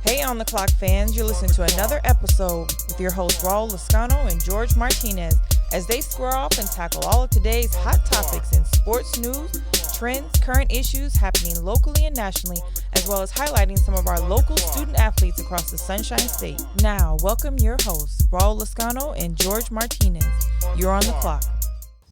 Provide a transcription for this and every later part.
Hey On The Clock fans, you're listening to another episode with your hosts Raul, Lezcano, and Jorge Martinez as they square off and tackle all of today's hot topics in sports news, trends, current issues happening locally and nationally, as well as highlighting some of our local student athletes across the Sunshine State. Now, welcome your hosts, Raul Lezcano and Jorge Martinez. You're On The Clock.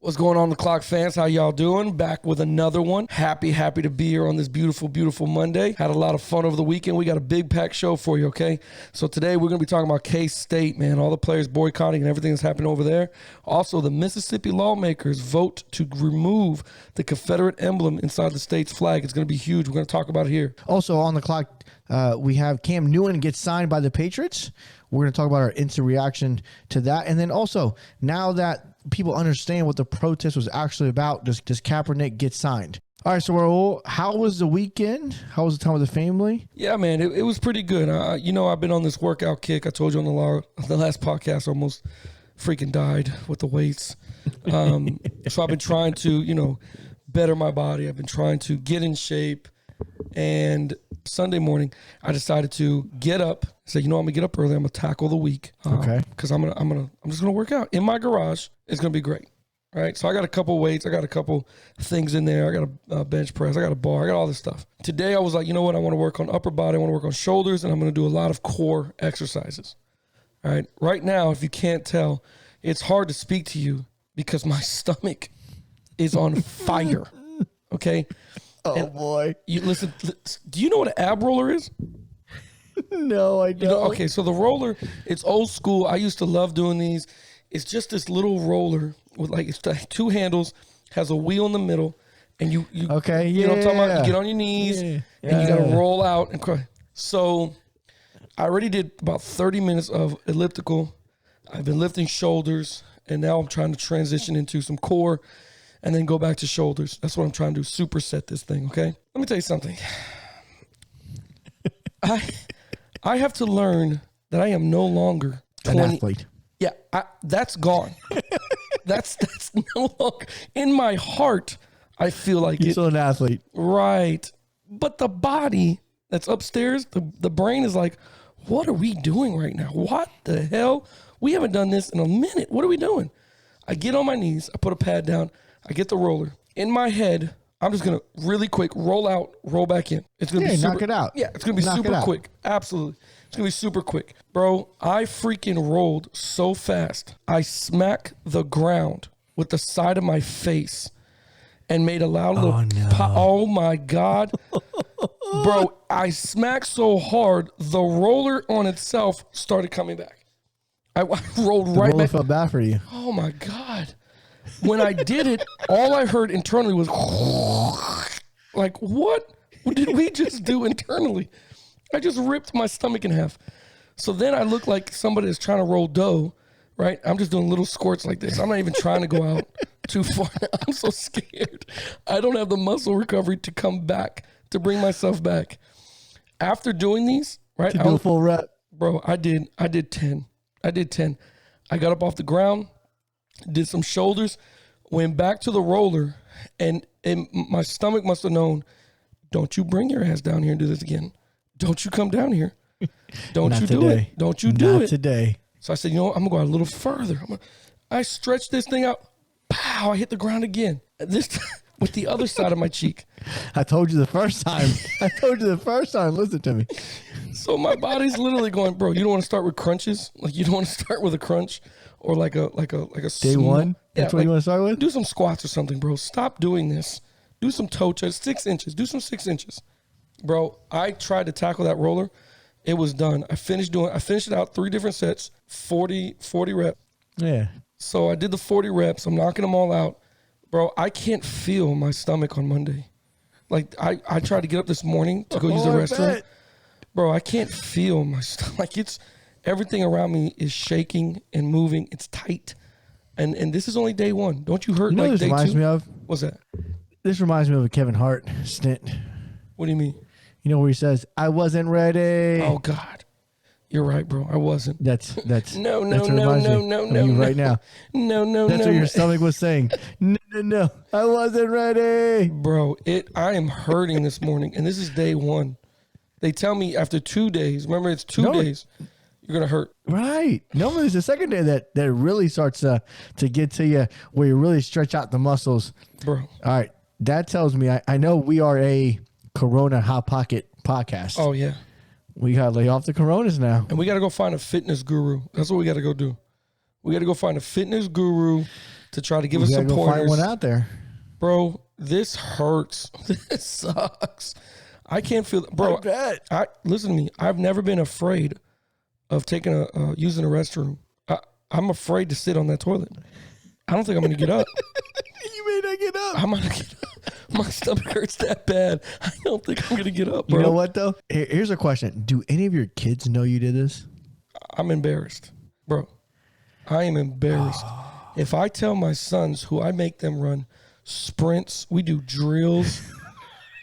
What's going on, The Clock fans? How y'all doing? Back with another one. Happy to be here on this beautiful Monday. Had a lot of fun over the weekend. We got a big packed show for you, okay? So today we're going to be talking about K-State, man. All the players boycotting and everything that's happening over there. Also, the Mississippi lawmakers vote to remove the Confederate emblem inside the state's flag. It's going to be huge. We're going to talk about it here. Also on The Clock, we have Cam Newton gets signed by the Patriots. We're going to talk about our instant reaction to that. And then also, now that people understand what the protest was actually about, does Kaepernick get signed? All right, so Raul, how was the weekend? How was the time with the family? Yeah, man, it was pretty good. I've been on this workout kick. I told you on the last podcast, I almost freaking died with the weights. So I've been trying to, better my body. I've been trying to get in shape. And Sunday morning, I decided to get up. Say, I'm gonna get up early. I'm gonna tackle the week. Okay. Because I'm just gonna work out in my garage. It's gonna be great. All right. So I got a couple weights. I got a couple things in there. I got a bench press. I got a bar. I got all this stuff. Today I was like, you know what? I want to work on upper body. I want to work on shoulders, and I'm gonna do a lot of core exercises. All right. Right now, if you can't tell, it's hard to speak to you because my stomach is on fire. Okay. Oh, boy. You listen. Do you know what an ab roller is? No, I don't. Okay, so the roller, it's old school. I used to love doing these. It's just this little roller with it's two handles, has a wheel in the middle, and you okay, you know what I'm talking about? You get on your knees, and you got to roll out and cry. So I already did about 30 minutes of elliptical. I've been lifting shoulders, and now I'm trying to transition into some core and then go back to shoulders. That's what I'm trying to do, superset this thing, okay? Let me tell you something. I have to learn that I am no longer an athlete. Yeah, that's gone. that's no longer in my heart. I feel like You're still an athlete, right? But the body that's upstairs, the brain is like, what are we doing right now? What the hell? We haven't done this in a minute. What are we doing? I get on my knees. I put a pad down. I get the roller. In my head, I'm just going to really quick roll out, roll back in. It's going to be super, knock it out. Yeah, it's going to be super quick. Absolutely. It's going to be super quick. Bro, I freaking rolled so fast. I smacked the ground with the side of my face and made a loud little pop. Oh, my God. Bro, I smacked so hard, the roller on itself started coming back. I rolled right back. I felt bad for you. Oh, my God. When I did it, all I heard internally was like, what did we just do internally? I just ripped my stomach in half. So then I look like somebody that's trying to roll dough, right? I'm just doing little squirts like this. I'm not even trying to go out too far. I'm so scared. I don't have the muscle recovery to come back, to bring myself back. After doing these, right? To do a full rep. Bro, I did 10. I did 10. I got up off the ground, did some shoulders, went back to the roller, and my stomach must have known, don't you bring your ass down here and do this again. Don't you come down here. Don't you do it. Don't you do it. Not today. So I said, I'm going to go out a little further. I stretched this thing out. Pow, I hit the ground again. This time with the other side of my cheek. I told you the first time. Listen to me. So my body's literally going, bro, you don't want to start with crunches? Like you don't want to start with a crunch or like a day one? That's what you want to start with? Do some squats or something, bro. Stop doing this. Do some toe chest, 6 inches. Do some 6 inches. Bro, I tried to tackle that roller. It was done. I finished it out 3 different sets, 40 reps. Yeah. So I did the 40 reps. I'm knocking them all out. Bro, I can't feel my stomach on Monday. Like I tried to get up this morning to go use the restroom. Bro, I can't feel my stomach. Like it's everything around me is shaking and moving. It's tight. And this is only day one. Don't you hurt like this day reminds 2? Me of? What's that? This reminds me of a Kevin Hart stint. What do you mean? You know where he says, I wasn't ready. Oh, God. You're right, bro. I wasn't. That's no. Right now. No. That's what your stomach was saying. No. I wasn't ready. Bro, I am hurting this morning, and this is day one. They tell me after 2 days, remember it's 2 days, you're going to hurt. Right. Normally it's the second day that really starts to get to you where you really stretch out the muscles. Bro. All right. That tells me, I know we are a Corona Hot Pocket podcast. Oh, yeah. We got to lay off the Coronas now. And we got to go find a fitness guru. That's what we got to go do. We got to go find a fitness guru to try to give us some pointers. Find one out there. Bro, this hurts. This sucks. I can't feel, bro. I bet. Listen to me. I've never been afraid of taking using a restroom. I'm afraid to sit on that toilet. I don't think I'm going to get up. You may not get up. I'm going to get up. My stomach hurts that bad. I don't think I'm going to get up, bro. You know what, though? Here's a question. Do any of your kids know you did this? I'm embarrassed, bro. I am embarrassed. If I tell my sons who I make them run sprints, we do drills.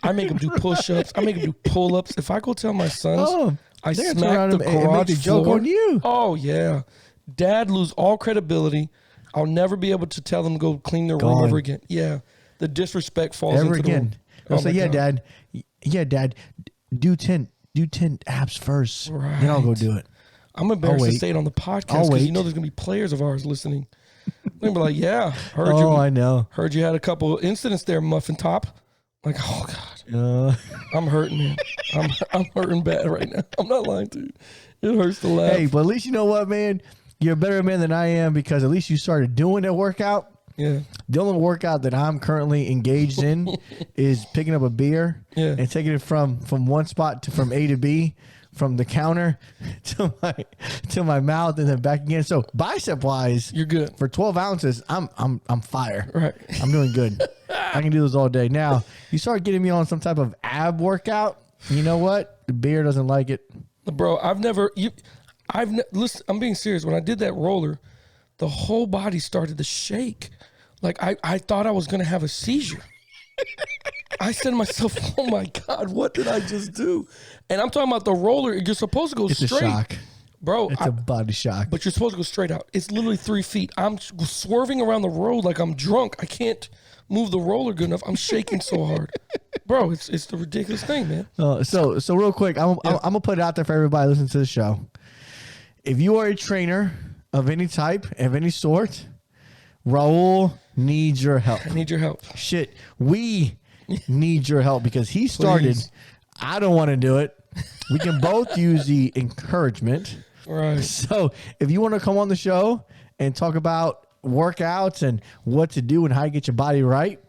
I make them do push-ups. I make them do pull-ups. If I go tell my sons, I smack the garage joke floor. On you. Oh, yeah. Dad lose all credibility. I'll never be able to tell them to go clean their room ever again. Yeah. The disrespect falls ever into again. the room. They'll say, Dad. Yeah, Dad. Do 10 abs first. Right. Then I'll go do it. I'm embarrassed to say it on the podcast because you know there's going to be players of ours listening. They're going to be like, yeah, I know. Heard you had a couple of incidents there, Muffin Top. Like, oh, God. I'm hurting, man. I'm hurting bad right now. I'm not lying to you. It hurts to laugh. Hey, but at least you know what, man? You're a better man than I am because at least you started doing that workout. Yeah. The only workout that I'm currently engaged in is picking up a beer and taking it from one spot from A to B, from the counter to my mouth and then back again. So bicep wise, you're good. For 12 ounces, I'm fire. Right. I'm doing good. I can do this all day. Now you start getting me on some type of ab workout. You know what? The beer doesn't like it. Bro, listen, I'm being serious. When I did that roller, the whole body started to shake. Like I thought I was going to have a seizure. I said to myself, oh my God, what did I just do? And I'm talking about the roller. You're supposed to go straight. It's a shock. Bro. It's a body shock. But you're supposed to go straight out. It's literally 3 feet. I'm swerving around the road like I'm drunk. I can't move the roller good enough. I'm shaking so hard. Bro, it's the ridiculous thing, man. So real quick, I'm going to put it out there for everybody listening to the show. If you are a trainer of any type, of any sort, Raul needs your help. I need your help. Shit, we need your help because he started. Please. I don't want to do it. We can both use the encouragement. Right. So if you want to come on the show and talk about workouts and what to do and how to get your body right,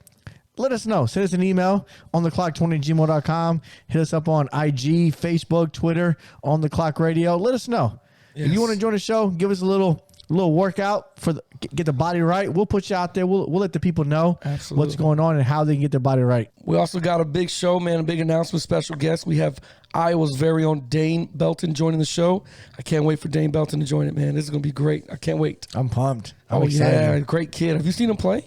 let us know. Send us an email on theclock20gmail.com. Hit us up on IG, Facebook, Twitter, On The Clock Radio. Let us know. Yes. If you want to join the show, give us a little workout for get the body right. We'll put you out there. We'll let the people know what's going on and how they can get their body right. We also got a big show, man, a big announcement, special guest. We have Iowa's very own Dane Belton joining the show. I can't wait for Dane Belton to join it, man. This is going to be great. I can't wait. I'm pumped. I'm excited. Yeah, great kid. Have you seen him play?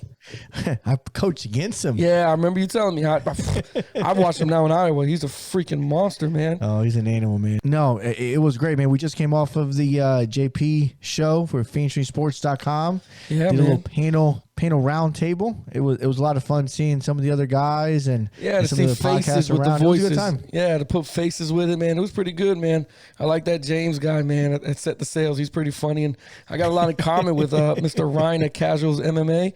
I coached against him. Yeah, I remember you telling me. I've watched him now in Iowa. He's a freaking monster, man. Oh, he's an animal, man. No, it was great, man. We just came off of the JP show for FaneStreetSports.com. Yeah, did man. A little panel round table. It was a lot of fun seeing some of the other guys and to some see of the faces with around. the voices. It was a good time. Yeah, to put faces with it, man. It was pretty good, man. I like that James guy, man. At Set the Sales, he's pretty funny, and I got a lot in common with Mr. Ryan at Casuals MMA.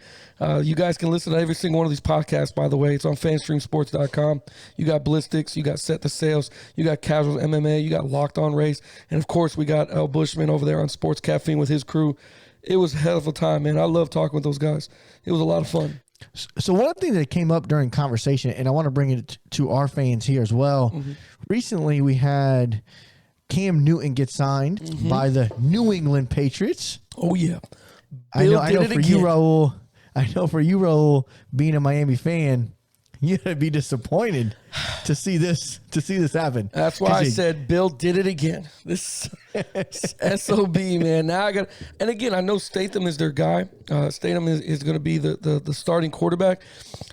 You guys can listen to every single one of these podcasts, by the way. It's on FanStreamSports.com. You got Ballistics, you got Set the Sales, you got Casuals MMA, you got Locked On Race, and of course we got El Bushman over there on Sports Caffeine with his crew. It was a hell of a time, man. I love talking with those guys. It was a lot of fun. So one thing that came up during conversation, and I want to bring it to our fans here as well. Mm-hmm. Recently, we had Cam Newton get signed by the New England Patriots. Oh yeah, I know for you, Raul. I know for you, Raul, being a Miami fan, you'd be disappointed to see this happen. That's why I said Bill did it again. This SOB, man. Now I got, and again, I know Statham is their guy. Statham is going to be the starting quarterback.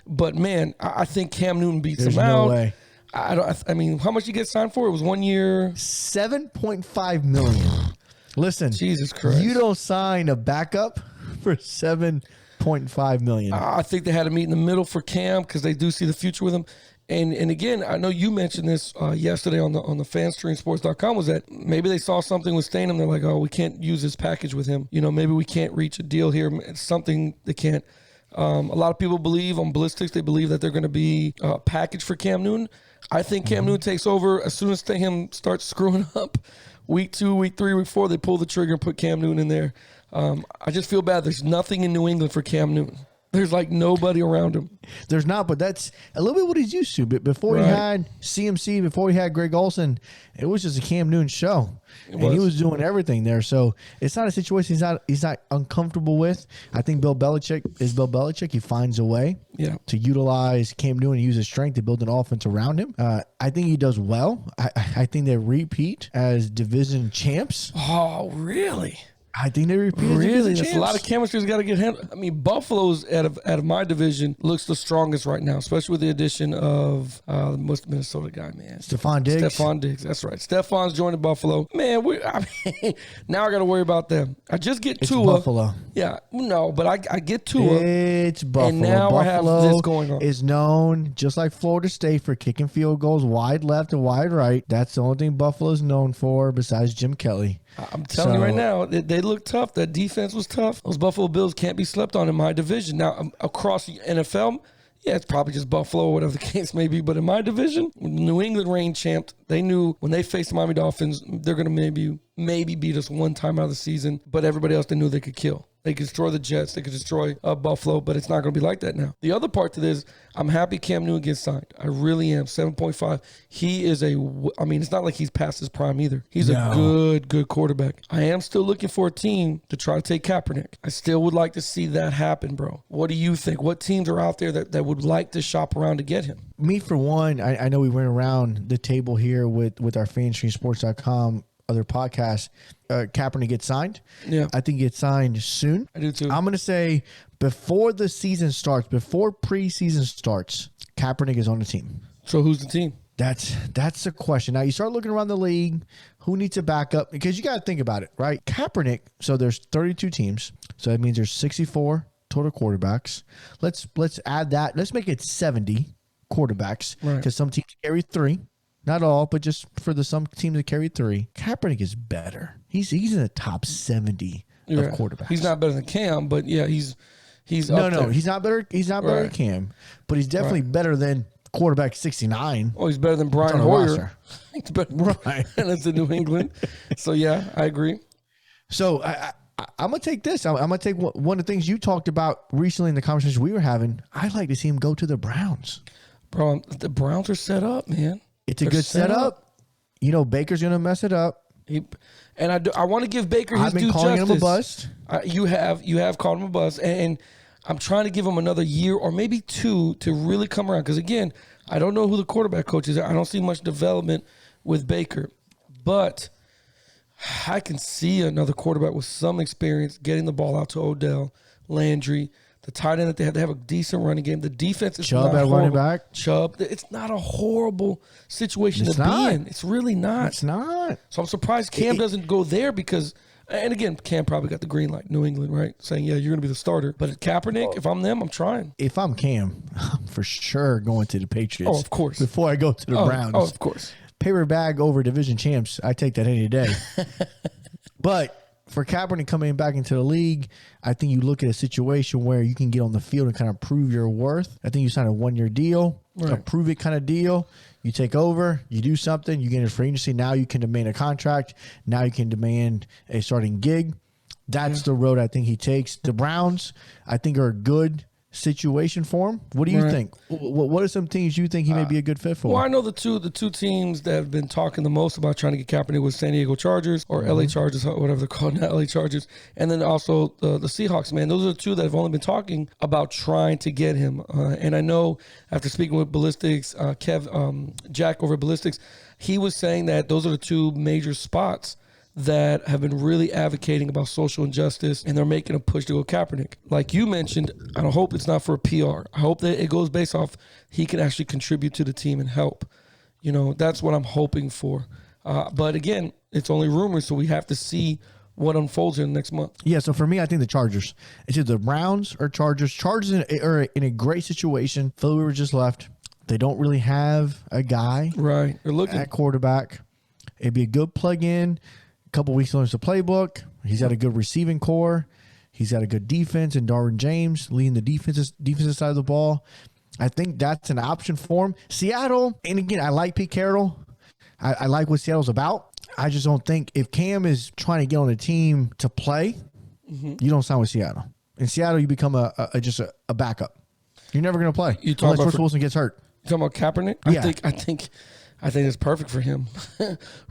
But man, I think Cam Newton beats him out. No way. I mean, how much you get signed for? It was 1 year, $7.5 million. Listen, Jesus Christ, you don't sign a backup for $7.5 million. I think they had to meet in the middle for Cam because they do see the future with him. And again, I know you mentioned this yesterday on the fanstreamsports.com, was that maybe they saw something with Stanham. They're like, oh, we can't use this package with him. Maybe we can't reach a deal here. It's something they can't. A lot of people believe on Ballistics, they believe that they're going to be a package for Cam Newton. I think Cam Newton takes over as soon as Stanham starts screwing up. Week 2, week 3, week 4, they pull the trigger and put Cam Newton in there. I just feel bad. There's nothing in New England for Cam Newton. There's like nobody around him. There's not, but that's a little bit what he's used to. But before he had CMC, before he had Greg Olsen, it was just a Cam Newton show. And he was doing everything there. So it's not a situation he's not uncomfortable with. I think Bill Belichick. He finds a way to utilize Cam Newton and use his strength to build an offense around him. I think he does well. I think they repeat as division champs. Oh, really? I think they repeat. Really, there's a lot of chemistry's got to get handled. I mean, Buffalo's out of my division looks the strongest right now, especially with the addition of the Minnesota guy, man. Stephon Diggs. That's right. Stephon's joining Buffalo. Man, now I got to worry about them. I just get Tua. Buffalo. Yeah, no, but I get Tua. It's Buffalo. And now Buffalo I have this going on. Is known, just like Florida State, for kicking field goals wide left and wide right. That's the only thing Buffalo's known for besides Jim Kelly. I'm telling you right now, they look tough. That defense was tough. Those Buffalo Bills can't be slept on in my division. Now, across the NFL, yeah, it's probably just Buffalo or whatever the case may be. But in my division, New England reigned champ. They knew when they faced the Miami Dolphins, they're going to maybe beat us one time out of the season. But everybody else, they knew they could kill. They could destroy the Jets. They could destroy Buffalo, but it's not going to be like that now. The other part to this, I'm happy Cam Newton gets signed. I really am. 7.5. He is it's not like he's past his prime either. He's a good quarterback. I am still looking for a team to try to take Kaepernick. I still would like to see that happen, bro. What do you think? What teams are out there that would like to shop around to get him? Me, for one, I know we went around the table here with our fanstreamsports.com other podcasts. Kaepernick gets signed. Yeah. I think he gets signed soon. I do too. I'm going to say before the season starts, before preseason starts, Kaepernick is on the team. So who's the team? That's the question. Now you start looking around the league, who needs a backup? Because you got to think about it, right? Kaepernick, so there's 32 teams. So that means there's 64 total quarterbacks. Let's add that. Let's make it 70 quarterbacks because some teams carry 3. Not all, but just for some teams that carry 3. Kaepernick is better. He's in the top 70 of quarterbacks. He's not better than Cam, but yeah, he's no, he's not better. He's not better than Cam, but he's definitely better than quarterback 69. Oh, he's better than Brian Hoyer. He's better than that's in New England. So yeah, I agree. So I'm gonna take this. I'm gonna take one of the things you talked about recently in the conversation we were having. I'd like to see him go to the Browns. Bro, the Browns are set up, man. It's a good setup. Baker's going to mess it up. I want to give Baker his due justice. I've been calling him a bust. You have called him a bust. And I'm trying to give him another year or maybe 2 to really come around. Because, again, I don't know who the quarterback coach is. I don't see much development with Baker. But I can see another quarterback with some experience getting the ball out to Odell, Landry, the tight end that they have a decent running game. The defense is not horrible. Running back. Chubb. It's not a horrible situation to be in. It's really not. It's not. So I'm surprised Cam doesn't go there because, and again, Cam probably got the green light, New England, right? Saying, yeah, you're going to be the starter. But at Kaepernick, if I'm them, I'm trying. If I'm Cam, I'm for sure going to the Patriots. Oh, of course. Before I go to the Browns. Oh, of course. Paper bag over division champs. I take that any day. But for Kaepernick coming back into the league, I think you look at a situation where you can get on the field and kind of prove your worth. I think you sign a 1-year deal, a prove it kind of deal. You take over, you do something, you get into free agency. Now you can demand a contract. Now you can demand a starting gig. That's the road I think he takes. The Browns, I think, are a good situation for him. What do you think? What are some teams you think he may be a good fit for? Well, I know the two teams that have been talking the most about trying to get Kaepernick was San Diego Chargers or LA Chargers, whatever they're called now, LA Chargers, and then also the Seahawks, man. Those are the two that have only been talking about trying to get him. And I know after speaking with Ballistics, Jack over at Ballistics, he was saying that those are the 2 major spots that have been really advocating about social injustice, and they're making a push to go Kaepernick. Like you mentioned, I hope it's not for a PR. I hope that it goes based off he can actually contribute to the team and help. That's what I'm hoping for. But again, it's only rumors, so we have to see what unfolds in the next month. Yeah, so for me, I think the Chargers. It's either the Browns or Chargers. Chargers are in a great situation. Philly Rivers just left. They don't really have a guy Right. They're looking. at quarterback. It'd be a good plug-in. A couple weeks learns the playbook. He's got a good receiving core. He's got a good defense, and Darwin James leading the defensive side of the ball. I think that's an option for him. Seattle, and again, I like Pete Carroll. I like what Seattle's about. I just don't think if Cam is trying to get on a team to play, you don't sign with Seattle. In Seattle, you become just a backup. You're never going to play unless Russell Wilson gets hurt. You talking about Kaepernick? Yeah. I think it's perfect for him.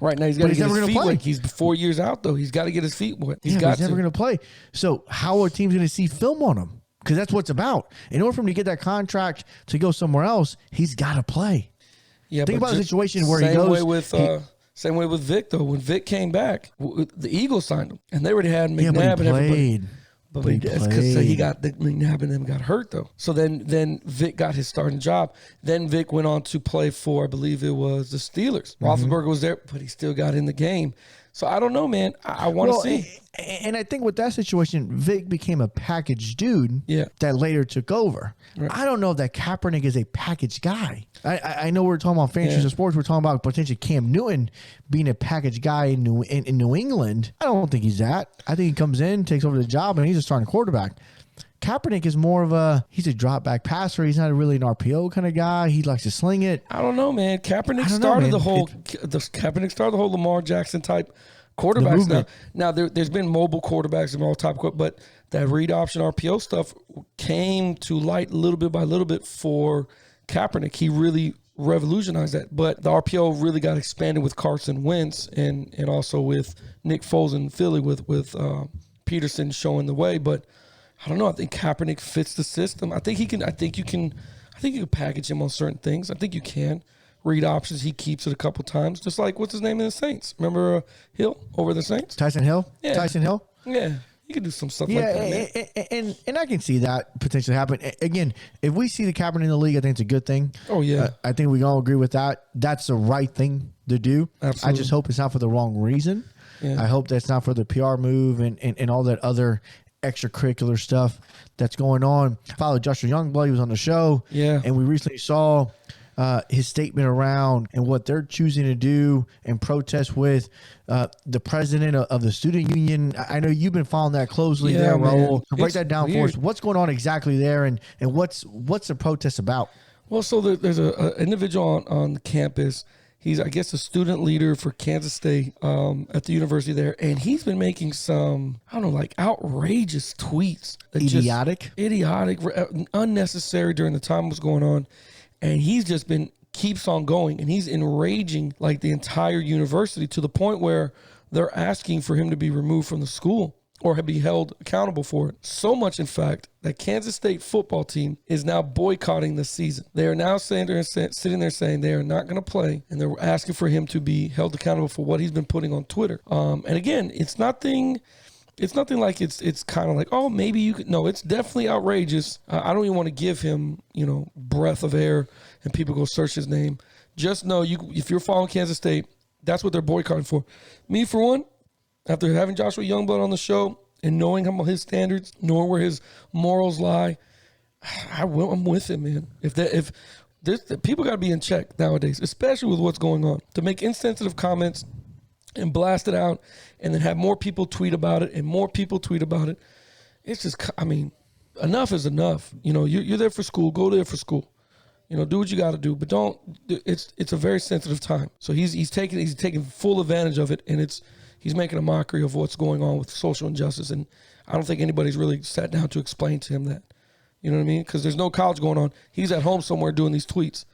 Right now, he's got to get his feet wet. He's 4 years out, though. He's got to get his feet wet. He's never going to play. So how are teams going to see film on him? Because that's what it's about. In order for him to get that contract to go somewhere else, he's got to play. Yeah, think about the situation where he goes. Same way with Vic, though. When Vic came back, the Eagles signed him, and they already had McNabb and everybody. But it's because he got McNabb and them got hurt though. So then Vic got his starting job. Then Vic went on to play for, I believe it was the Steelers. Roethlisberger was there, but he still got in the game. So I don't know, man. I want to see. And I think with that situation, Vic became a package dude that later took over. Right. I don't know that Kaepernick is a package guy. I know we're talking about fantasy and sports. We're talking about potentially Cam Newton being a package guy in New England. I don't think he's that. I think he comes in, takes over the job, and he's a starting quarterback. Kaepernick is more he's a drop back passer. He's not really an RPO kind of guy. He likes to sling it. I don't know, man. Kaepernick started the whole Lamar Jackson type quarterbacks. Now there's been mobile quarterbacks and all type, but that read option RPO stuff came to light little bit by little bit for Kaepernick. He really revolutionized that. But the RPO really got expanded with Carson Wentz and also with Nick Foles in Philly with Peterson showing the way. But I don't know. I think Kaepernick fits the system. I think you can package him on certain things. I think you can. Read options, he keeps it a couple times. Just like, what's his name in the Saints? Remember Hill over the Saints? Tyson Hill? Yeah. Tyson Hill? Yeah. You can do some stuff like that, man. And I can see that potentially happen. Again, if we see the Kaepernick in the league, I think it's a good thing. Oh, yeah. I think we all agree with that. That's the right thing to do. Absolutely. I just hope it's not for the wrong reason. Yeah. I hope that's not for the PR move and all that other extracurricular stuff that's going on. I followed Joshua Youngblood. He was on the show. Yeah. And we recently saw his statement around and what they're choosing to do and protest with the president of the student union. I know you've been following that closely there, Raul. So break that down for us. What's going on exactly there, and what's the protest about? Well, so there's an individual on the campus. He's, I guess, a student leader for Kansas State at the university there. And he's been making some, I don't know, like outrageous tweets. Idiotic, unnecessary during the time was going on. And he's just keeps on going. And he's enraging like the entire university to the point where they're asking for him to be removed from the school or be held accountable for it. So much, in fact, that Kansas State football team is now boycotting the season. They are now sitting there saying they are not going to play, and they're asking for him to be held accountable for what he's been putting on Twitter. And again, it's nothing like it's kind of like, oh, maybe you could. No, it's definitely outrageous. I don't even want to give him, breath of air and people go search his name. Just know if you're following Kansas State, that's what they're boycotting for. Me, for one, after having Joshua Youngblood on the show and knowing his standards, knowing where his morals lie, I'm with him, man. If people got to be in check nowadays, especially with what's going on. To make insensitive comments and blast it out and then have more people tweet about it and more people tweet about it. It's just, enough is enough. You're there for school. Go there for school. Do what you got to do, but don't. It's a very sensitive time. So he's taking full advantage of it, and he's making a mockery of what's going on with social injustice. And I don't think anybody's really sat down to explain to him that. You know what I mean? Because there's no college going on. He's at home somewhere doing these tweets.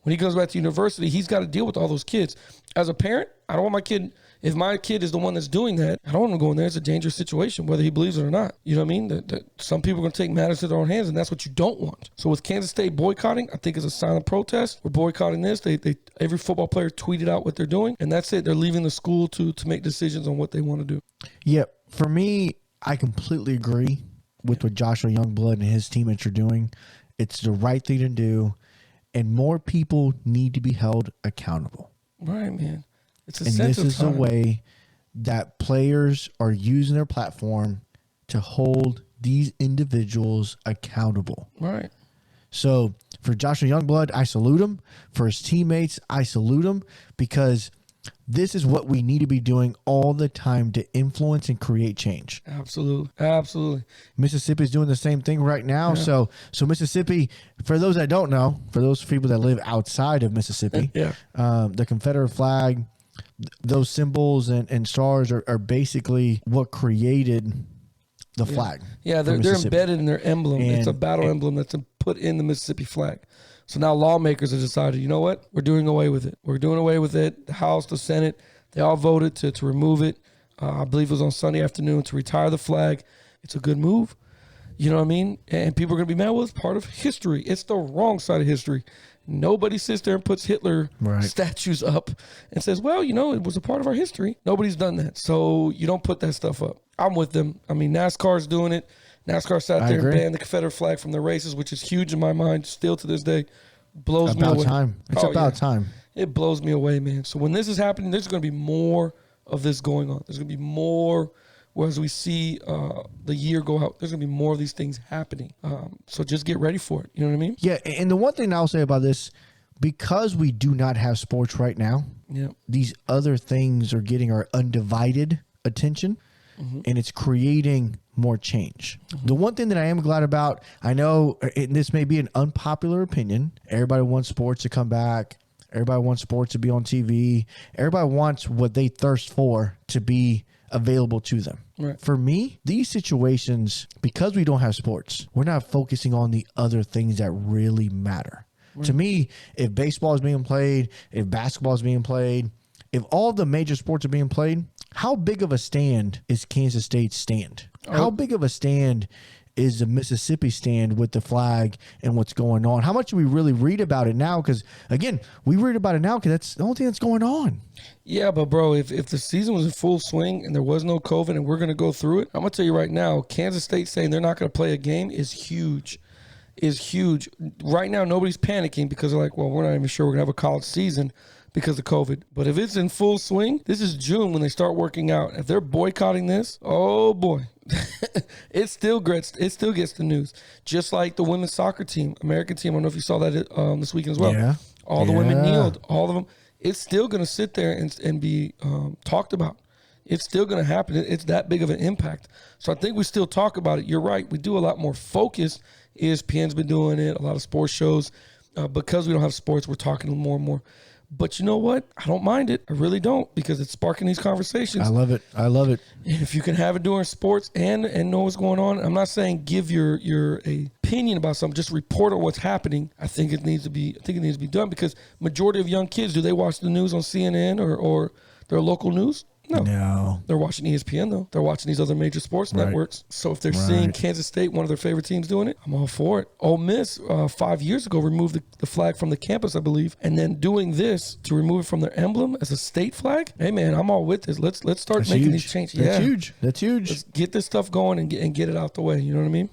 When he goes back to university, he's got to deal with all those kids. As a parent, I don't want my kid. If my kid is the one that's doing that, I don't want him going there. It's a dangerous situation, whether he believes it or not. You know what I mean? That some people are going to take matters to their own hands, and that's what you don't want. So with Kansas State boycotting, I think it's a silent protest. We're boycotting this. Every football player tweeted out what they're doing, and that's it. They're leaving the school to make decisions on what they want to do. Yeah, for me, I completely agree with what Joshua Youngblood and his teammates are doing. It's the right thing to do, and more people need to be held accountable. Right, man. It's a and this is the way that players are using their platform to hold these individuals accountable. Right. So For Joshua Youngblood, I salute him. For his teammates, I salute him, because this is what we need to be doing all the time to influence and create change. Absolutely. Mississippi is doing the same thing right now. Yeah. So Mississippi, for those that don't know, for those people that live outside of Mississippi, the Confederate flag, those symbols and stars are basically what created the flag. Yeah, they're embedded in their emblem. It's a battle emblem that's put in the Mississippi flag. So now lawmakers have decided, you know what? We're doing away with it. The House, the Senate, they all voted to remove it. I believe it was on Sunday afternoon, to retire the flag. It's a good move. You know what I mean? And people are going to be mad. Well, it's part of history. It's the wrong side of history. Nobody sits there and puts Hitler statues up and says, well, it was a part of our history. Nobody's done that. So you don't put that stuff up. I'm with them. I mean, NASCAR's doing it. NASCAR sat there and banned the Confederate flag from the races, which is huge in my mind still to this day. Blows me away. It's about time. It blows me away, man. So when this is happening, there's going to be more of this going on. There's going to be more, as we see the year go out, there's going to be more of these things happening. So just get ready for it. You know what I mean? Yeah, and the one thing I'll say about this, because we do not have sports right now, these other things are getting our undivided attention, and it's creating more change. The one thing that I am glad about, I know, and this may be an unpopular opinion, everybody wants sports to come back. Everybody wants sports to be on TV. Everybody wants what they thirst for to be available to them. Right. For me, these situations, because we don't have sports, we're not focusing on the other things that really matter. Right. To me, if baseball is being played, if basketball is being played, if all the major sports are being played, how big of a stand is Kansas State's stand? How big of a stand is the Mississippi stand with the flag and what's going on? How much do we really read about it now? Because, again, we read about it now because that's the only thing that's going on. Yeah, but, bro, if the season was in full swing and there was no COVID and we're going to go through it, I'm going to tell you right now, Kansas State saying they're not going to play a game is huge. Right now, nobody's panicking because they're like, well, we're not even sure we're going to have a college season because of COVID. But if it's in full swing, this is June when they start working out. If they're boycotting this, oh boy, it still gets the news. Just like the women's soccer team, American team. I don't know if you saw that this weekend as well. Yeah. All the women kneeled, all of them. It's still going to sit there and be talked about. It's still going to happen. It's that big of an impact. So I think we still talk about it. You're right. We do a lot more focus. ESPN's been doing it, a lot of sports shows. Because we don't have sports, we're talking more and more. But you know what? I don't mind it. I really don't, because it's sparking these conversations. I love it. And if you can have it during sports and know what's going on, I'm not saying give your opinion about something. Just report on what's happening. I think it needs to be done, because majority of young kids, do they watch the news on CNN or their local news? No. They're watching ESPN, though. They're watching these other major sports networks. So if they're seeing Kansas State, one of their favorite teams, doing it, I'm all for it. Ole Miss, 5 years ago, removed the flag from the campus, I believe, and then doing this to remove it from their emblem as a state flag. Hey, man, I'm all with this. Let's start making these changes. That's huge. Let's get this stuff going and get it out the way. You know what I mean?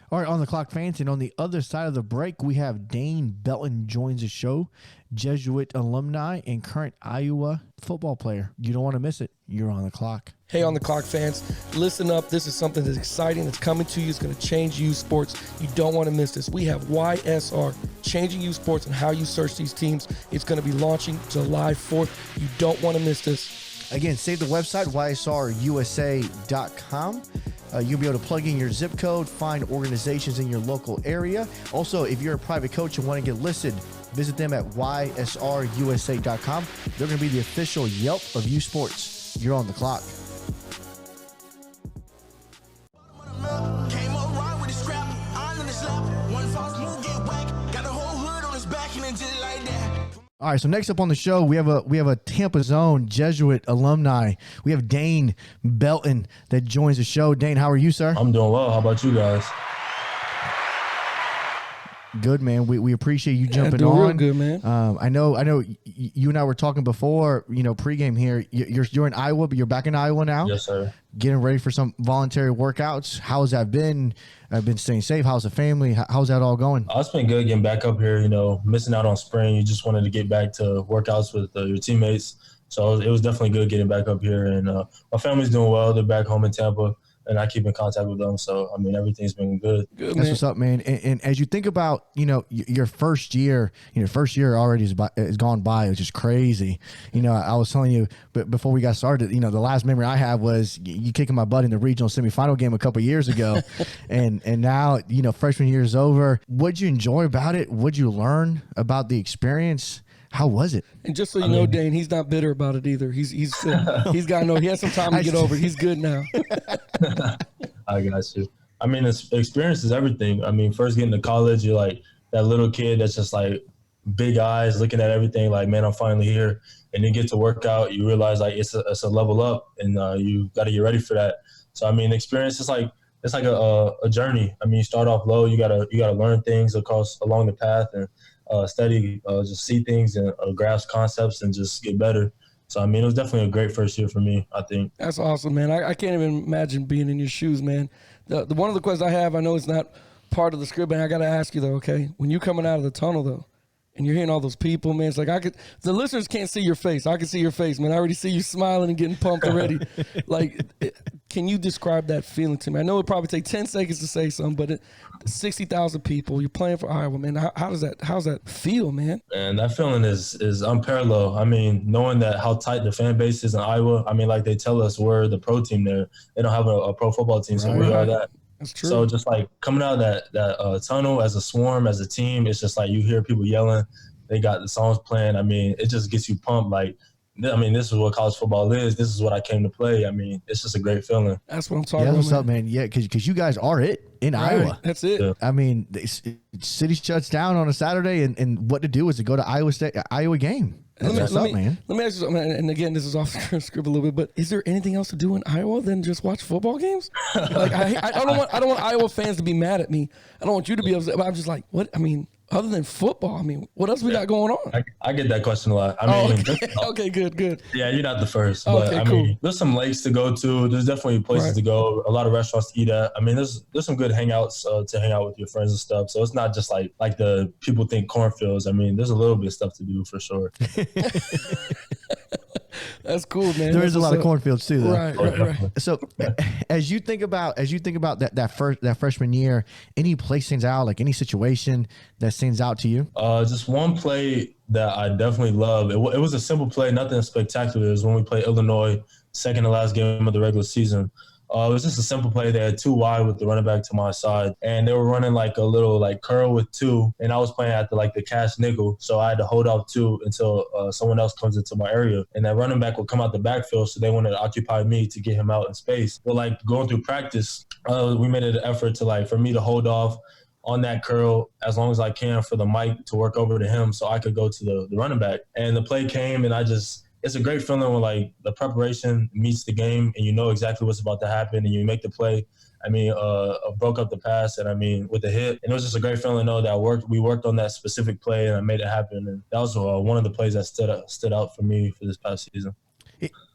All right, on the clock, fans, and on the other side of the break, we have Dane Belton joins the show, Jesuit alumni and current Iowa football player. You don't want to miss it. You're on the clock. Hey, on the clock, fans, listen up. This is something that's exciting, that's coming to you. It's going to change youth sports. You don't want to miss this. We have YSR, Changing Youth Sports and How You Search These Teams. It's going to be launching July 4th. You don't want to miss this. Again, save the website, ysrusa.com. You'll be able to plug in your zip code, find organizations in your local area. Also, if you're a private coach and want to get listed, visit them at ysrusa.com. They're going to be the official Yelp of youth sports. You're on the clock. Came up right with a scrap, iron on his lap. One false move, get whacked. Got the whole hood on his back and it just like that. All right, so next up on the show, we have a Tampa Zone Jesuit alumni. We have Dane Belton that joins the show. Dane, how are you, sir? I'm doing well. How about you guys? Good, man. We appreciate you jumping doing on. Real good, man. I know. You and I were talking before. Pregame here. You're in Iowa, but you're back in Iowa now. Yes, sir. Getting ready for some voluntary workouts. How has that been? I've been staying safe. How's the family? How's that all going? It's been good getting back up here. Missing out on spring. You just wanted to get back to workouts with your teammates. So it was definitely good getting back up here. And my family's doing well. They're back home in Tampa. and I keep in contact with them. So, I mean, everything's been good. Good, That's man. what's up, man. And as you think about, your first year, already is gone by, which is crazy. I was telling you, but before we got started, the last memory I have was you kicking my butt in the regional semifinal game a couple years ago, and now freshman year is over. What'd you enjoy about it? What'd you learn about the experience? How was it? And just so you know, Dane, he's not bitter about it either. He's he has some time to get over it. He's good now. I got you. I mean, experience is everything. I mean, first getting to college, you're like that little kid that's just like big eyes looking at everything like, man, I'm finally here. And you get to work out, you realize like it's a level up, and you got to get ready for that. So, I mean, experience is like, it's like a journey. I mean, you start off low, you gotta learn things along the path, and study, just see things and grasp concepts and just get better. So, I mean, it was definitely a great first year for me, I think. That's awesome, man. I can't even imagine being in your shoes, man. The one of the questions I have, I know it's not part of the script, but I got to ask you, though, okay? When you're coming out of the tunnel, though, and you're hearing all those people, man, it's like the listeners can't see your face. I can see your face, man. I already see you smiling and getting pumped already. Can you describe that feeling to me? I know it probably take 10 seconds to say something, but 60,000 people, you're playing for Iowa, man. How's that feel, man? And that feeling is unparalleled. I mean, knowing that how tight the fan base is in Iowa. I mean, like they tell us we're the pro team there. They don't have a pro football team, so we are that. That's true. So just like coming out of that tunnel as a swarm, as a team, it's just like you hear people yelling. They got the songs playing. I mean, it just gets you pumped. Like, I mean, this is what college football is. This is what I came to play. I mean, it's just a great feeling. That's what I'm talking Yeah, about. what's up, man? Yeah, because you guys are it in Iowa. That's it. Yeah. I mean, the city shuts down on a Saturday, and what to do is to go to Iowa game. That's what's up, man. Let me ask you something, and again, this is off the script a little bit, but is there anything else to do in Iowa than just watch football games? Like, I don't want Iowa fans to be mad at me. I don't want you to be upset, but I'm just like, what? I mean, other than football, I mean, what else we got going on? I get that question a lot. I mean, Okay, good. Yeah, you're not the first, but Okay, I cool. mean, there's some lakes to go to. There's definitely places to go. A lot of restaurants to eat at. I mean, there's some good hangouts to hang out with your friends and stuff. So it's not just like the people think cornfields. I mean, there's a little bit of stuff to do for sure. That's cool, man. There is a lot of cornfields too, though. Right. So, as you think about that freshman year, any play stands out, like any situation that stands out to you? Just one play that I definitely love. It was a simple play, nothing spectacular. It was when we played Illinois, second to last game of the regular season. It was just a simple play. They had 2 wide with the running back to my side, and they were running like a little like curl with 2, and I was playing at the cash nickel, so I had to hold off 2 until someone else comes into my area, and that running back would come out the backfield, so they wanted to occupy me to get him out in space. But like going through practice, we made it an effort to for me to hold off on that curl as long as I can for the mic to work over to him so I could go to the running back. And the play came, and it's a great feeling when the preparation meets the game and you know exactly what's about to happen and you make the play. I mean, broke up the pass and I mean with the hit, and it was just a great feeling to know that we worked on that specific play and I made it happen. And that was one of the plays that stood out for me for this past season.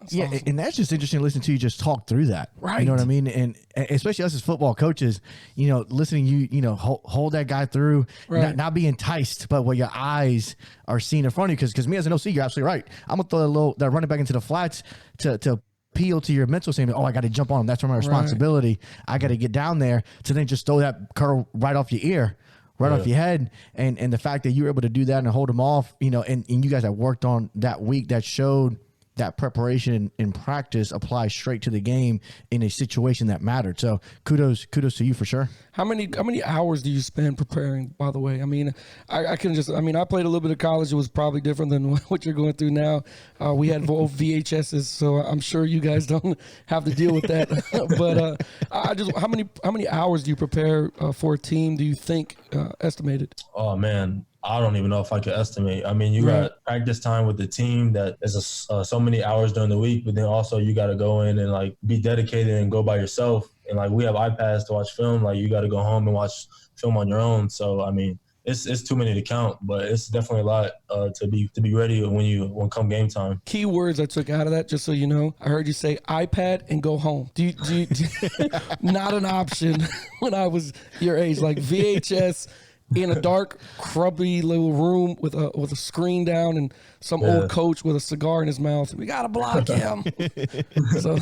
Awesome. And that's just interesting to listen to you just talk through that. Right. You know what I mean? And especially us as football coaches, listening hold that guy through, not be enticed, but what your eyes are seeing in front of you. Because me as an OC, you're absolutely right. I'm going to throw that running back into the flats to appeal to your mental saying, I got to jump on him. That's my responsibility. I got to get down there to then just throw that curl right off your ear. Off your head, and the fact that you were able to do that and hold them off, and you guys have worked on that week that showed that preparation in practice applies straight to the game in a situation that mattered. So kudos to you for sure. How many hours do you spend preparing, by the way? I mean, I played a little bit of college. It was probably different than what you're going through now. We had VHSs, so I'm sure you guys don't have to deal with that. But how many hours do you prepare for a team, do you think, estimated? Oh, man. I don't even know if I could estimate. I mean, you got practice time with the team that is so many hours during the week, but then also you got to go in and be dedicated and go by yourself. And we have iPads to watch film. You got to go home and watch film on your own. So I mean, it's too many to count, but it's definitely a lot to be ready when come game time. Key words I took out of that, just so you know, I heard you say iPad and go home. Do you not an option when I was your age, like VHS. in a dark, crummy little room with a screen down and some old coach with a cigar in his mouth. We got to block him. So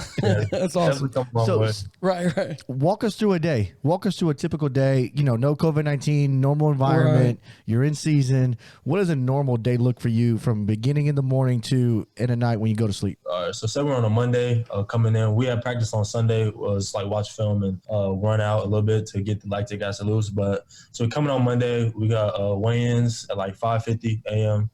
that's awesome. So, Right. walk us through a day. Walk us through a typical day. You know, no COVID-19, normal environment. Right. You're in season. What does a normal day look for you from beginning in the morning to end of night when you go to sleep? All right, so say we're on a Monday coming in. We had practice on Sunday. Was like watch film and run out a little bit to get the lactic acid loose. But so coming on Monday, we got weigh-ins at like 5:50 a.m.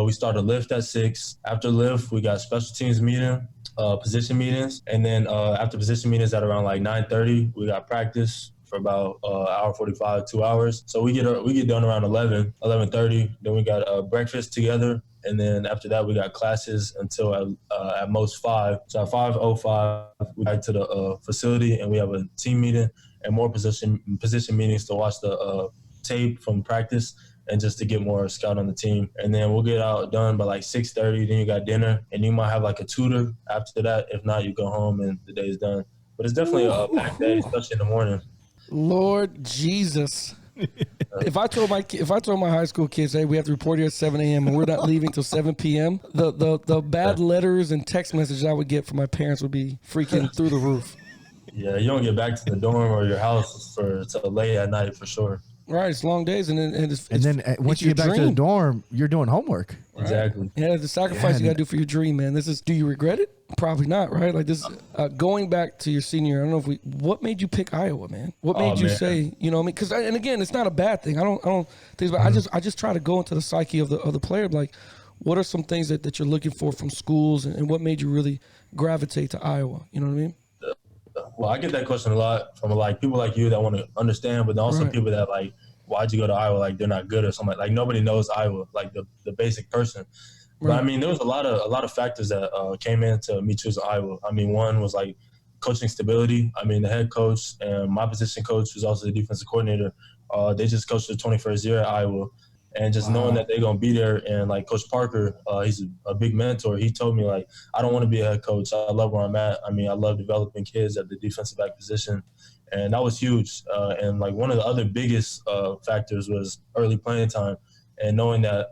We start a lift at 6. After lift, we got special teams meeting, position meetings, and then after position meetings at around like 9:30, we got practice for about hour 45, 2 hours. So we get done around 11:30. Then we got breakfast together. And then after that, we got classes until at most 5. So at 5:05, we back to the facility and we have a team meeting and more position meetings to watch the tape from practice and just to get more scout on the team. And then we'll get out done by like 6:30. Then you got dinner and you might have like a tutor after that. If not, you go home and the day's done. But it's definitely a packed day, especially in the morning. Lord Jesus. If I told my high school kids, hey, we have to report here at 7 a.m. and we're not leaving till 7 p.m., the bad letters and text messages I would get from my parents would be freaking through the roof. Yeah, you don't get back to the dorm or your house till late at night for sure. Right, it's long days, and then once you get back to the dorm, you're doing homework. Right. Exactly. Yeah, the sacrifice you got to do for your dream, man. Do you regret it? Probably not, right? Like this, going back to your senior year, I don't know what made you pick Iowa, man? What made you say, you know what I mean? Because, and again, it's not a bad thing. I don't think about I just try to go into the psyche of the player, like, what are some things that you're looking for from schools, and what made you really gravitate to Iowa? You know what I mean? Well, I get that question a lot from like people like you that want to understand, but also people that like, why'd you go to Iowa? Like they're not good or something. Like nobody knows Iowa, like the basic person. But I mean, there was a lot of factors that came into me choosing Iowa. I mean, one was like coaching stability. I mean, the head coach and my position coach, who's also the defensive coordinator, they just coached the 21st year at Iowa. And just knowing that they're going to be there, and like Coach Parker, he's a big mentor. He told me, like, I don't want to be a head coach. I love where I'm at. I mean, I love developing kids at the defensive back position. And that was huge. And like one of the other biggest factors was early playing time, and knowing that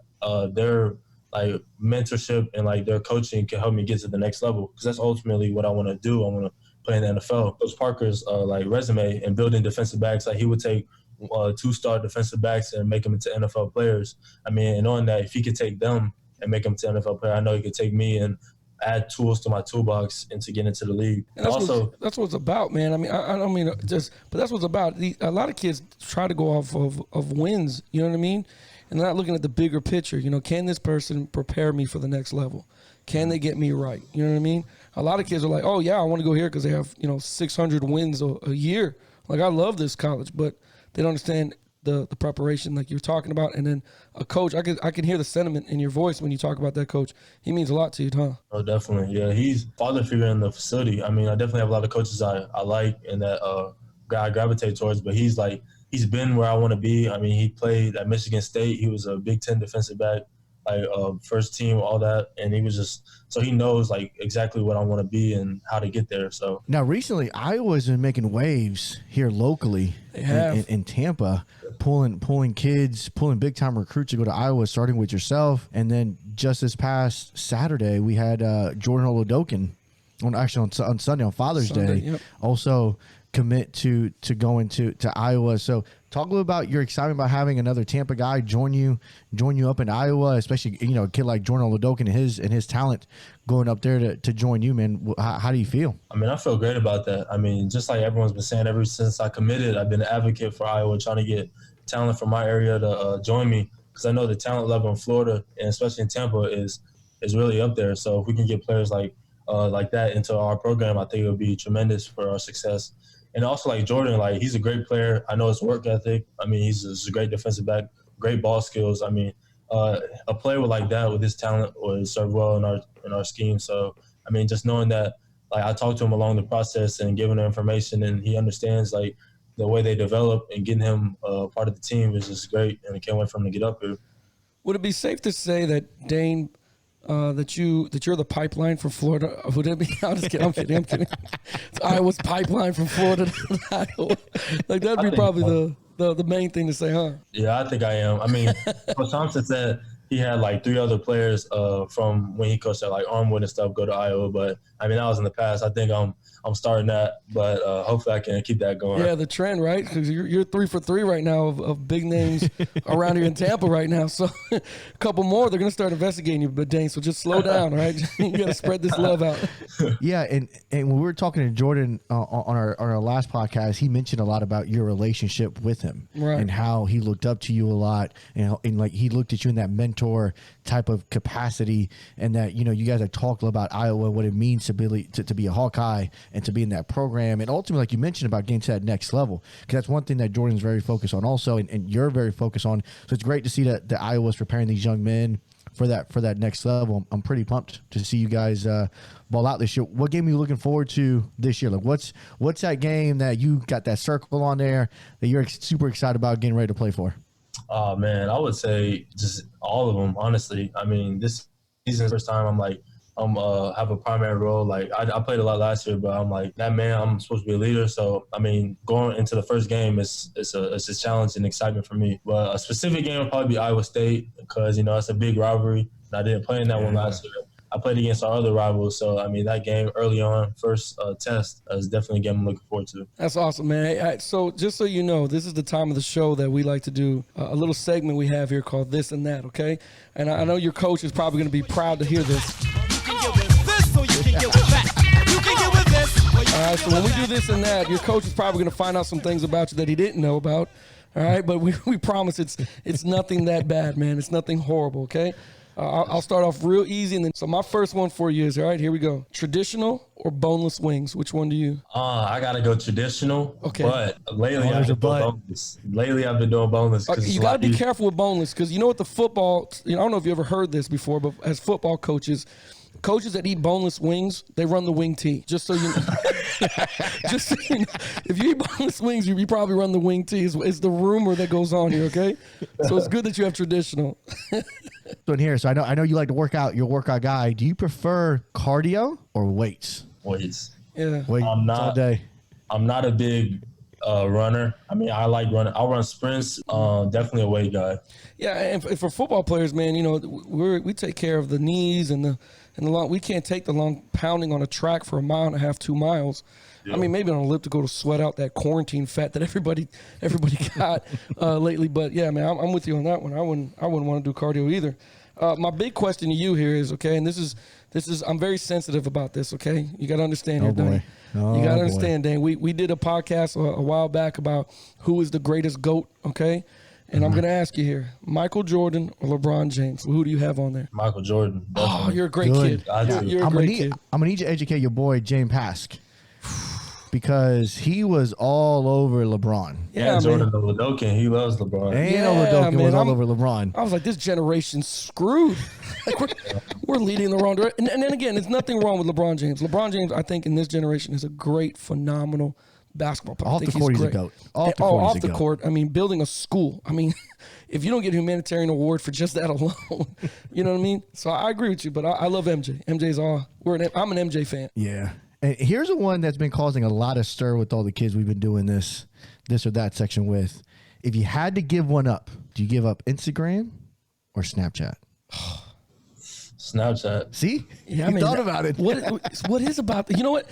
their like mentorship and like their coaching can help me get to the next level, because that's ultimately what I want to do. I want to play in the NFL. Coach Parker's like resume and building defensive backs, like he would take 2-star defensive backs and make them into NFL players. I mean, and knowing that if he could take them and make them to NFL player, I know he could take me and add tools to my toolbox and to get into the league. And that's what it's about, man. I mean, I don't mean just, but that's what it's about. A lot of kids try to go off of wins, you know what I mean? And they're not looking at the bigger picture. You know, can this person prepare me for the next level? Can they get me right? You know what I mean? A lot of kids are like, oh, yeah, I want to go here because they have, 600 wins a year. Like, I love this college, but they don't understand the preparation like you're talking about. And then a coach, I can hear the sentiment in your voice when you talk about that coach. He means a lot to you, huh? Oh, definitely. Yeah, he's father figure in the facility. I mean, I definitely have a lot of coaches I like and that I gravitate towards, but he's been where I want to be. I mean, he played at Michigan State. He was a Big Ten defensive back, like first team, all that. And he was just, so he knows like exactly what I want to be and how to get there. So now recently Iowa's been making waves here locally in Tampa, pulling kids, pulling big time recruits to go to Iowa, starting with yourself. And then just this past Saturday, we had Jordan Olodokin on Sunday, on Father's Day, also commit to going to Iowa. So talk a little about your excitement about having another Tampa guy join you up in Iowa, especially a kid like Jordan Olodokin and his talent going up there to join you, man. How do you feel? I mean, I feel great about that. I mean, just like everyone's been saying, ever since I committed, I've been an advocate for Iowa, trying to get talent from my area to join me, because I know the talent level in Florida and especially in Tampa is really up there. So if we can get players like that into our program, I think it would be tremendous for our success. And also, like Jordan, like he's a great player. I know his work ethic. I mean, he's a great defensive back, great ball skills. I mean, a player like that with his talent would serve well in our scheme. So, I mean, just knowing that, like I talked to him along the process and giving him information, and he understands like the way they develop, and getting him part of the team is just great. And I can't wait for him to get up here. Would it be safe to say that Dane, that you're the pipeline from Florida? Would it be? I'm just kidding. I'm kidding. It's Iowa's pipeline from Florida to Iowa. Like that'd be probably the main thing to say, huh? Yeah, I think I am. I mean, Coach Thompson said he had like 3 other players from when he coached at like Armwood and stuff go to Iowa, but I mean that was in the past. I think I'm starting that, but hopefully I can keep that going. Yeah, the trend, right? Because you're 3 for 3 right now of big names around here in Tampa right now. So a couple more, they're going to start investigating you, but Dane, so just slow down, right? You got to spread this love out. Yeah, and when we were talking to Jordan on our last podcast, he mentioned a lot about your relationship with him, right, and how he looked up to you a lot, and like he looked at you in that mentor type of capacity, and that you guys have talked about Iowa, what it means to be a Hawkeye and to be in that program, and ultimately, like you mentioned, about getting to that next level, because that's one thing that Jordan's very focused on also, and you're very focused on. So it's great to see that Iowa's preparing these young men for that next level. I'm pretty pumped to see you guys ball out this year. What game are you looking forward to this year? Like what's that game that you got that circle on there that you're super excited about getting ready to play for? Oh man, I would say just all of them. Honestly, I mean this season is the first time I'm have a primary role. Like I played a lot last year, but I'm like that man. I'm supposed to be a leader, so I mean going into the first game it's a challenge and excitement for me. But a specific game would probably be Iowa State because it's a big rivalry. And I didn't play in that one last year. I played against our other rivals, so I mean that game early on, first test, is definitely a game I'm looking forward to. That's awesome, man. So just so you know, this is the time of the show that we like to do a little segment we have here called This and That, okay? And I know your coach is probably going to be proud to hear this. All right, so when we do This and That, your coach is probably going to find out some things about you that he didn't know about, all right? But we promise it's nothing that bad, man. It's nothing horrible, okay? I'll start off real easy, and then so my first one for you is, all right, here we go. Traditional or boneless wings? Which one do you? I gotta go traditional. Okay. But lately I've been doing boneless. You gotta be careful with boneless because you know what the football. I don't know if you ever heard this before, but as football coaches that eat boneless wings, they run the wing T. Just so you know. Just so you know, if you eat boneless wings, you probably run the wing T. Is the rumor that goes on here, okay? So it's good that you have traditional. So in here, so I know you like to work out. You're a workout guy. Do you prefer cardio or weights? Weights. Yeah. Weights all day. I'm not a big runner. I mean, I like running. I'll run sprints. Definitely a weight guy. Yeah, and for football players, man, we take care of the knees and the long. We can't take the long pounding on a track for 1.5 miles, 2 miles. Yeah. I mean, maybe on an elliptical to sweat out that quarantine fat that everybody got lately. But yeah, man, I'm with you on that one. I wouldn't want to do cardio either. My big question to you here is, okay, and this is I'm very sensitive about this. Okay, you got to understand here, Dane. You got to understand, Dane. We did a podcast a while back about who is the greatest GOAT. Okay. And I'm going to ask you here, Michael Jordan or LeBron James? Who do you have on there? Michael Jordan. Definitely. Oh, you're a great kid. You're a great kid. I'm going to need you to educate your boy, James Pask, because he was all over LeBron. Yeah, and Jordan Oladokin, he loves LeBron. And Oladokin was all over LeBron. I was like, this generation's screwed. Like we're leading the wrong direction. And then again, there's nothing wrong with LeBron James. LeBron James, I think, in this generation is a great, phenomenal basketball player. Off the court, he's a GOAT. Off the court, I mean, building a school. I mean, if you don't get a humanitarian award for just that alone, you know what I mean? So I agree with you, but I love MJ. MJ's all. I'm an MJ fan. Yeah. And here's the one that's been causing a lot of stir with all the kids we've been doing this or that section with. If you had to give one up, do you give up Instagram or Snapchat? Snapchat. See? Yeah, I mean, thought about it. What is about you know what?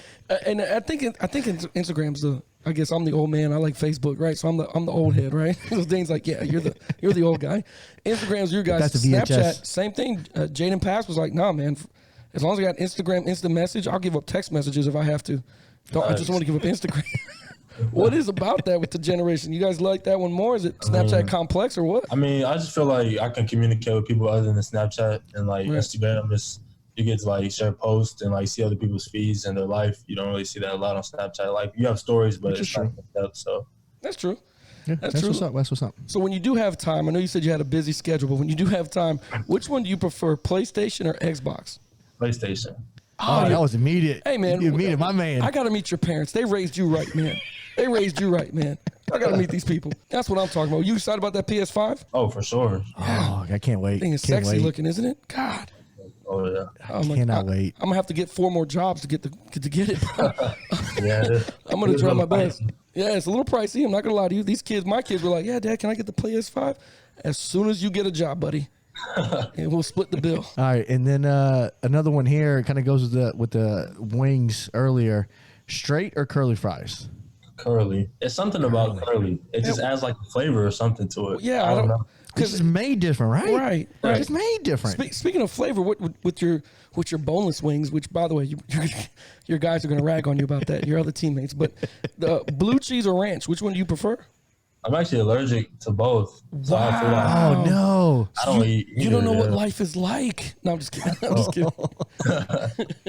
And I think Instagram's the. I guess I'm the old man. I like Facebook, right? So I'm the old head, right? So Dane's like, yeah, you're the old guy. Instagram's your guys. That's the VHS. Snapchat, same thing. Jaden Pass was like, nah, man. As long as I got Instagram instant message, I'll give up text messages if I have to. I just want to give up Instagram. What is about that with the generation? You guys like that one more? Is it Snapchat complex or what? I mean, I just feel like I can communicate with people other than Snapchat and like Instagram. You get to like share posts and like see other people's feeds and their life. You don't really see that a lot on Snapchat. Like you have stories, but it's not up, so that's true. Yeah, that's true. That's what's up. So when you do have time, I know you said you had a busy schedule, but when you do have time, which one do you prefer, PlayStation or Xbox? PlayStation. Oh, that was immediate. Hey, man. You immediate, my man. I got to meet your parents. They raised you right, man. I got to meet these people. That's what I'm talking about. You excited about that PS5? Oh, for sure. Oh, I can't wait. Thing is sexy looking, isn't it? God. Oh yeah. Cannot wait. I'm gonna have to get 4 more jobs to get it. Bro. Yeah. I'm gonna try my best. Yeah, it's a little pricey. I'm not gonna lie to you. My kids were like, "Yeah, Dad, can I get the PS5?" As soon as you get a job, buddy, and we'll split the bill. All right, and then another one here kind of goes with the wings earlier. Straight or curly fries? Curly. It's something about curly. It just adds like a flavor or something to it. Yeah, I don't know. Because it's made different, right? Right. It's made different. Speaking of flavor, what with your boneless wings, which by the way, your guys are gonna rag on you about that. Your other teammates, but the blue cheese or ranch, which one do you prefer? I'm actually allergic to both. So I feel like Oh no! I don't eat. You don't know what life is like. No, I'm just kidding.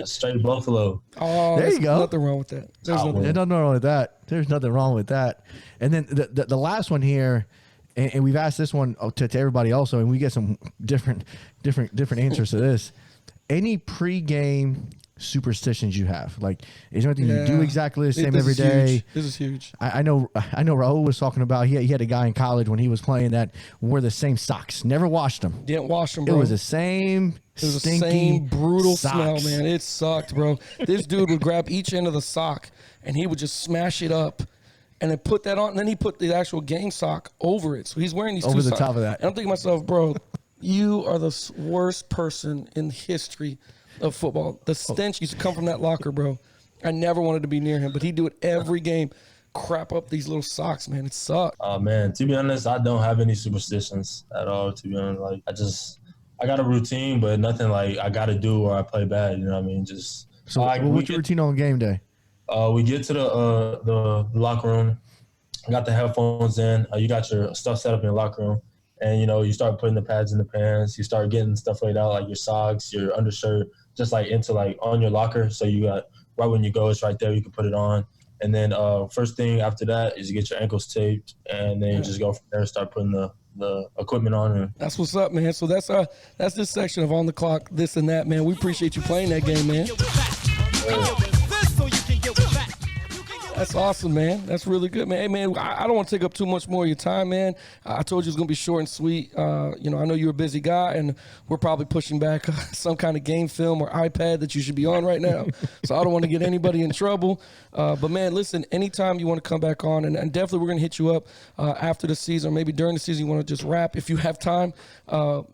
Straight buffalo. Oh, There you go. Nothing wrong with that. There's nothing. There's nothing wrong with that. There's nothing wrong with that. And then the last one here, and we've asked this one to everybody also, and we get some different answers to this. Any pregame superstitions you have? Like, is there anything you do exactly the same every day? This is huge. I know Raul was talking about he had a guy in college when he was playing that wore the same socks, never washed them. Didn't wash them, bro. It was the same stinky brutal socks. smell, man. It sucked, bro. This dude would grab each end of the sock and he would just smash it up and then put that on, and then he put the actual game sock over it. So he's wearing these Over two the socks. top of that. And I'm thinking to myself, bro, you are the worst person in history of football. The stench used to come from that locker, bro. I never wanted to be near him, but he'd do it every game. Crap up these little socks, man. It sucked. Oh man, to be honest, I don't have any superstitions at all. To be honest, like I got a routine, but nothing like I got to do or I play bad. You know what I mean? Just So like, what's your routine on game day? We get to the locker room. Got the headphones in. You got your stuff set up in your locker room, and you start putting the pads in the pants. You start getting stuff laid out, like your socks, your undershirt, just like into like on your locker. So you got right when you go, it's right there. You can put it on, and then first thing after that is you get your ankles taped, and then you just go from there and start putting the equipment on. And that's what's up, man. So that's this section of On the Clock, this and that, man. We appreciate you playing that game, man. That's awesome, man. That's really good, man. Hey, man, I don't want to take up too much more of your time, man. I told you it's going to be short and sweet. I know you're a busy guy, and we're probably pushing back some kind of game film or iPad that you should be on right now. So I don't want to get anybody in trouble. But, man, listen, anytime you want to come back on, and definitely we're going to hit you up after the season, or maybe during the season you want to just wrap. If you have time,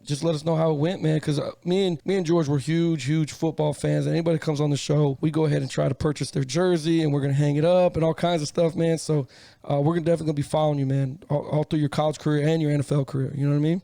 just let us know how it went, man, because me and George were huge football fans. And anybody that comes on the show, we go ahead and try to purchase their jersey, and we're going to hang it up and all kinds of stuff, man. So we're definitely going to be following you, man, all through your college career and your NFL career. You know what I mean?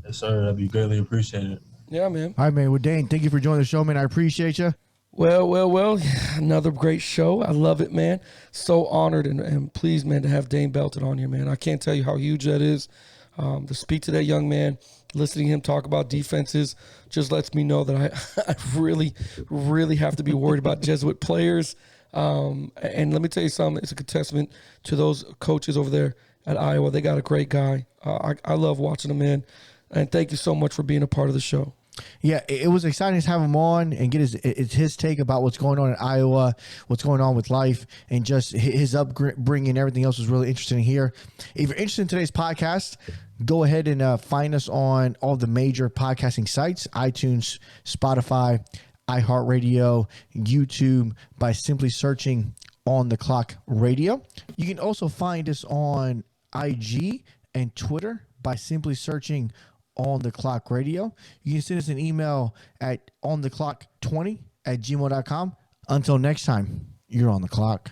Yes, sir. That'd be greatly appreciated. Yeah, man. All right, man. Well, Dane, thank you for joining the show, man. I appreciate you. Well, another great show. I love it, man. So honored and pleased, man, to have Dane Belton on here, man. I can't tell you how huge that is. To speak to that young man, listening to him talk about defenses just lets me know that I really, really have to be worried about Jesuit players. And let me tell you something. It's a testament to those coaches over there at Iowa. They got a great guy. I love watching him, man. And thank you so much for being a part of the show. Yeah, it was exciting to have him on and get his take about what's going on in Iowa, what's going on with life, and just his upbringing and everything else was really interesting to hear. If you're interested in today's podcast, go ahead and find us on all the major podcasting sites, iTunes, Spotify, iHeartRadio, YouTube, by simply searching On the Clock Radio. You can also find us on IG and Twitter by simply searching On the Clock Radio. You can send us an email at ontheclock20@gmail.com. Until next time, you're on the clock.